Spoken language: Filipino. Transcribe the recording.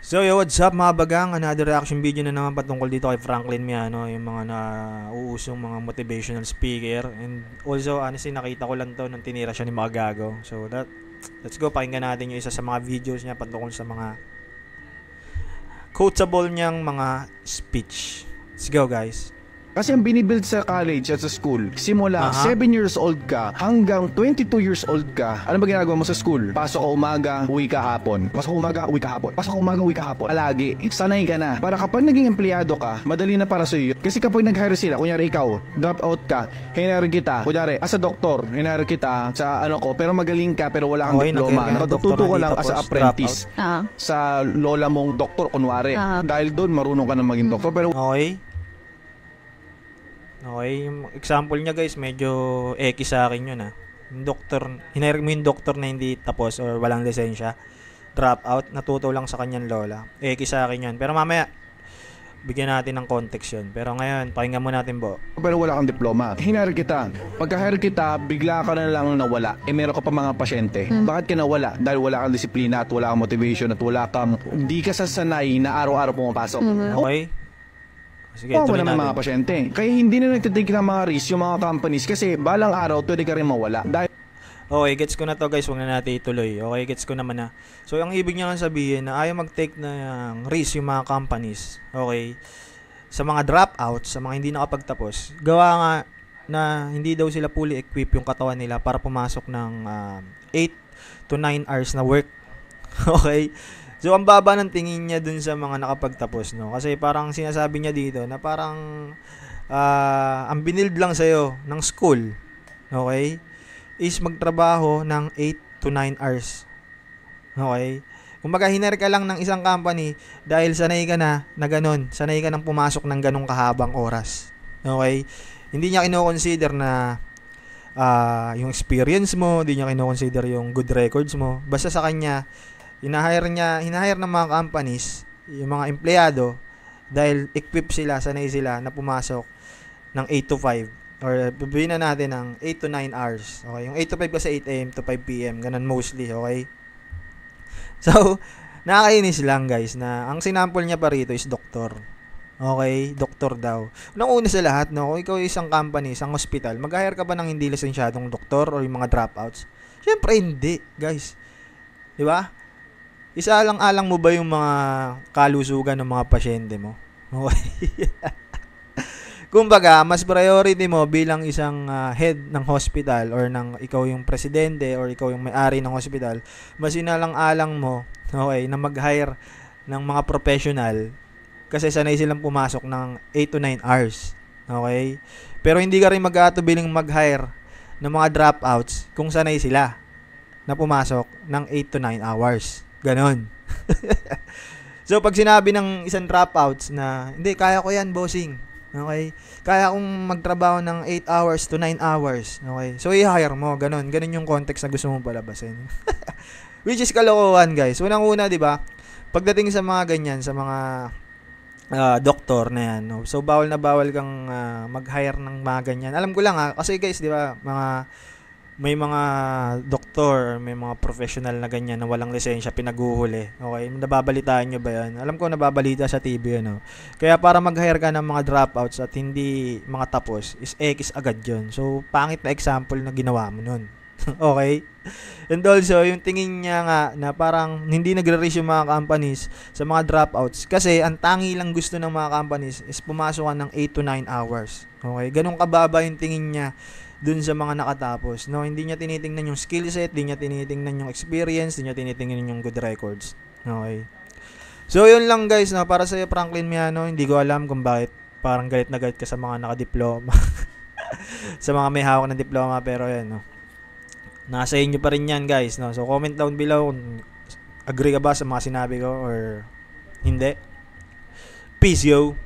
So yo, what's up mga bagang? Another reaction video na naman patungkol dito kay Franklin Miano, yung mga nauusong mga motivational speaker. And also, honestly, nakita ko lang to nung tinira siya ni mga gago. So let's go, pakinggan natin yung isa sa mga videos niya patungkol sa mga quotable niyang mga speech. Let's go, guys. Kasi ang binibuild sa college at sa school, simula 7 years old ka hanggang 22 years old ka, ano ba ginagawa mo sa school? Pasok ka umaga, uwi ka hapon. Pasok ka umaga, uwi ka hapon. Pasok ka umaga, uwi ka hapon. Palagi. Sanay ka na. Para kapag naging empleyado ka, madali na para sa iyo. Kasi kapag nag-hire sila, kunyari ikaw, drop out ka, hinire kita. Kunyari, as a doktor, hinire kita sa ano ko, pero magaling ka, pero wala kang diploma. Nakatututo ka lang as a apprentice sa lola mong doktor, kunwari. Dahil doon, marunong ka na maging doktor. Pero Okay, yung example niya guys, medyo eki sa akin yun Yung doktor, hinire mo yung doktor na hindi tapos or walang lisensya, drop out, natuto lang sa kanyang lola. Eki sa akin yun. Pero mamaya, bigyan natin ng context yun. Pero ngayon, pakinggan mo natin pero wala kang diploma. Hinire kita. Pagka-hire kita, bigla ka na lang nawala. Meron ka pa mga pasyente. Bakit ka nawala? Dahil wala kang disiplina at wala kang motivation at wala kang, hindi ka sasanay na araw-araw pumapasok. Okay? Sige, tuloy naman mga pasyente. Kaya hindi na nagtitake ng mga risk yung mga companies kasi balang araw pwede ka rin mawala. Okay, gets ko na to guys, huwag na natin ituloy. Okay, gets ko naman na. So, ang ibig niya nga sabihin na ayaw mag-take ng risk yung mga companies, okay, sa mga dropouts, sa mga hindi nakapagtapos. Gawa nga na hindi daw sila fully equipped yung katawan nila para pumasok ng 8 to 9 hours na work. Okay? So, ang baba ng tingin niya dun sa mga nakapagtapos, no? Kasi parang sinasabi niya dito na parang ang binild lang sa'yo ng school, okay, is magtrabaho ng 8 to 9 hours. Okay? Kumbaga, hinire ka lang ng isang company dahil sanay ka na ganun. Sanay ka nang pumasok ng ganung kahabang oras. Okay? Hindi niya kino-consider na yung experience mo, hindi niya kino-consider yung good records mo. Basta sa kanya, hinahire ng mga companies, yung mga empleyado, dahil equipped sila, sanay sila na pumasok ng 8 to 5 or bibihin na natin ng 8 to 9 hours. Okay, yung 8 to 5 kasi 8 AM to 5 PM, ganun mostly, okay? So, nakakainis lang guys na ang sinample niya pa rito is doktor. Okay, doktor daw. Una sa lahat, no, kung ikaw isang company, isang hospital, mag-hire ka ba ng hindi lisensyadong doktor or yung mga dropouts? Syempre hindi, guys. 'Di ba? Isaalang-alang mo ba yung mga kalusugan ng mga pasyente mo? Okay. Kumbaga, mas priority mo bilang isang head ng hospital or ikaw yung presidente or ikaw yung may-ari ng hospital, mas inalang-alang mo, okay, na mag-hire ng mga professional kasi sanay silang pumasok ng 8 to 9 hours. Okay? Pero hindi ka rin mag-aatubiling mag-hire ng mga dropouts kung sanay sila na pumasok ng 8 to 9 hours. Ganon. So, pag sinabi ng isang dropouts na, hindi, kaya ko yan, bossing. Okay? Kaya kong magtrabaho ng 8 hours to 9 hours. Okay? So, i-hire mo. Ganon. Ganon yung context na gusto mong palabasin. Which is kalokohan, guys. Unang-una, di ba? Pagdating sa mga ganyan, sa mga doktor na yan, no? So, bawal na bawal kang mag-hire ng mga ganyan. Alam ko lang kasi guys, di ba, may mga doktor, may mga professional na ganyan na walang lisensya pinaguhuli. Okay? Nababalitaan nyo ba yan? Alam ko nababalita sa TV yan. Kaya para mag-hire ka ng mga dropouts at hindi mga tapos, is X agad yun. So, pangit na example na ginawa mo nun. Okay? And also, yung tingin niya nga na parang hindi nagre-reach yung mga companies sa mga dropouts. Kasi ang tangi lang gusto ng mga companies is pumasok ka ng 8 to 9 hours. Okay? Ganun kababa yung tingin niya dun sa mga nakatapos, no? Hindi niya tinitingnan yung skill set, hindi niya tinitingnan yung experience, hindi niya tinitingnan yung good records. Okay. So, yun lang guys, no? Para sa'yo, Franklin Miano, hindi ko alam kung bakit parang galit na galit ka sa mga nakadiploma. Sa mga may hawak ng diploma, pero yan, no? Nasa inyo pa rin yan, guys, no? So, comment down below kung agree ka ba sa mga sinabi ko or hindi. Peace, yo!